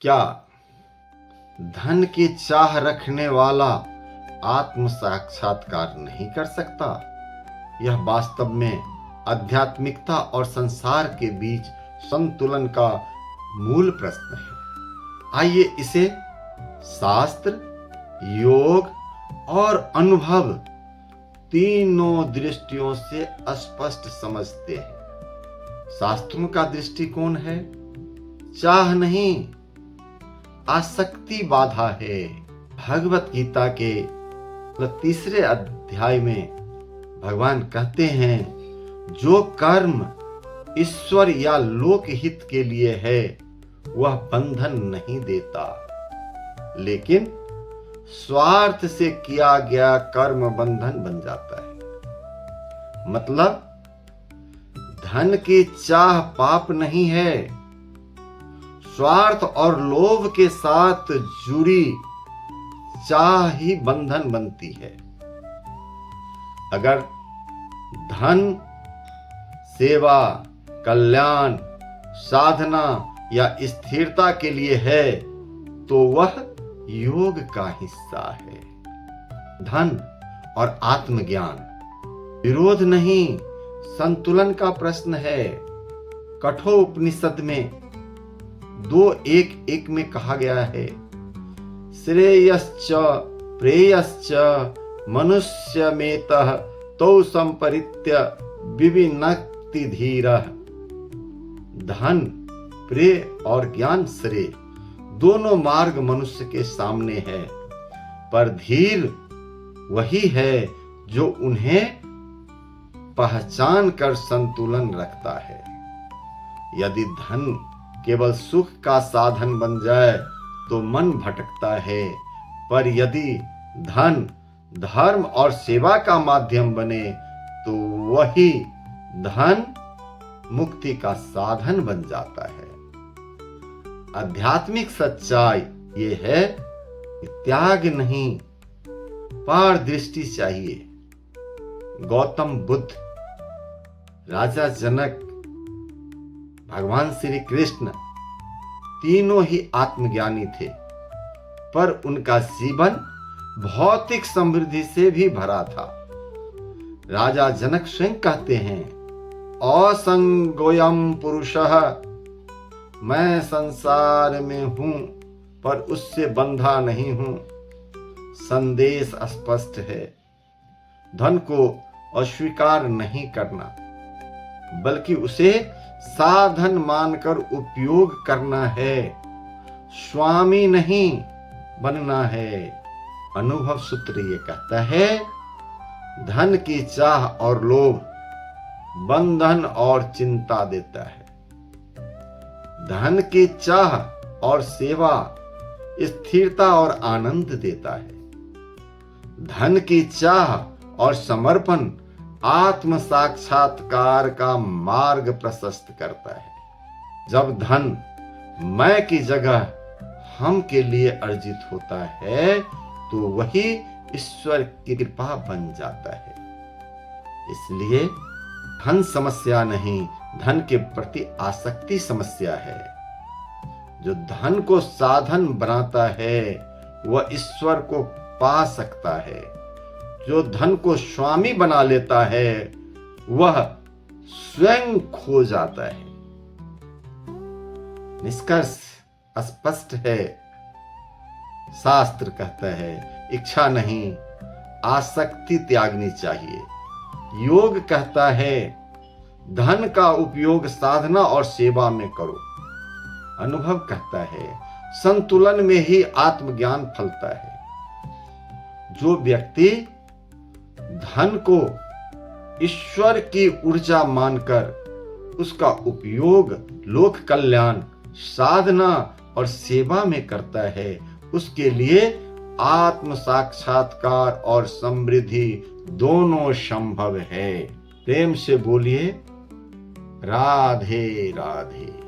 क्या धन की चाह रखने वाला आत्म साक्षात्कार नहीं कर सकता? यह वास्तव में आध्यात्मिकता और संसार के बीच संतुलन का मूल प्रश्न है। आइए इसे शास्त्र, योग और अनुभव तीनों दृष्टियों से स्पष्ट समझते हैं। शास्त्रों का दृष्टिकोण है चाह नहीं, आसक्ति बाधा है। भगवत गीता के 3 अध्याय में भगवान कहते हैं, जो कर्म ईश्वर या लोक हित के लिए है वह बंधन नहीं देता, लेकिन स्वार्थ से किया गया कर्म बंधन बन जाता है। मतलब धन की चाह पाप नहीं है, स्वार्थ और लोभ के साथ जुड़ी चाह ही बंधन बनती है। अगर धन सेवा, कल्याण, साधना या स्थिरता के लिए है तो वह योग का हिस्सा है। धन और आत्मज्ञान विरोध नहीं, संतुलन का प्रश्न है। कठोपनिषद में 2:1 में कहा गया है, श्रेयश्च प्रेयश्च मनुष्यमेतः तौ संपरित्य विविनक्ति धीरः। धन, प्रेय और ज्ञान श्रेय दोनों मार्ग मनुष्य के सामने है, पर धीर वही है जो उन्हें पहचान कर संतुलन रखता है। यदि धन केवल सुख का साधन बन जाए तो मन भटकता है, पर यदि धन धर्म और सेवा का माध्यम बने तो वही धन मुक्ति का साधन बन जाता है। आध्यात्मिक सच्चाई ये है कि त्याग नहीं, पार दृष्टि चाहिए। गौतम बुद्ध, राजा जनक, भगवान श्री कृष्ण तीनों ही आत्मज्ञानी थे, पर उनका जीवन भौतिक समृद्धि से भी भरा था। राजा जनक स्वयं कहते हैं, असंगोयम पुरुषः, मैं संसार में हूं पर उससे बंधा नहीं हूं। संदेश स्पष्ट है, धन को अस्वीकार नहीं करना, बल्कि उसे साधन मानकर उपयोग करना है, स्वामी नहीं बनना है। अनुभव सूत्र ये कहता है, धन की चाह और लोभ बंधन और चिंता देता है। धन की चाह और सेवा स्थिरता और आनंद देता है। धन की चाह और समर्पण आत्म साक्षात्कार का मार्ग प्रशस्त करता है। जब धन मैं की जगह हम के लिए अर्जित होता है तो वही ईश्वर की कृपा बन जाता है। इसलिए धन समस्या नहीं, धन के प्रति आसक्ति समस्या है। जो धन को साधन बनाता है वह ईश्वर को पा सकता है। जो धन को स्वामी बना लेता है वह स्वयं खो जाता है। निष्कर्ष स्पष्ट है। शास्त्र कहता है, इच्छा नहीं, आसक्ति त्यागनी चाहिए। योग कहता है, धन का उपयोग साधना और सेवा में करो। अनुभव कहता है, संतुलन में ही आत्मज्ञान फलता है। जो व्यक्ति धन को ईश्वर की ऊर्जा मानकर उसका उपयोग लोक कल्याण, साधना और सेवा में करता है, उसके लिए आत्म साक्षात्कार और समृद्धि दोनों संभव है। प्रेम से बोलिए, राधे राधे।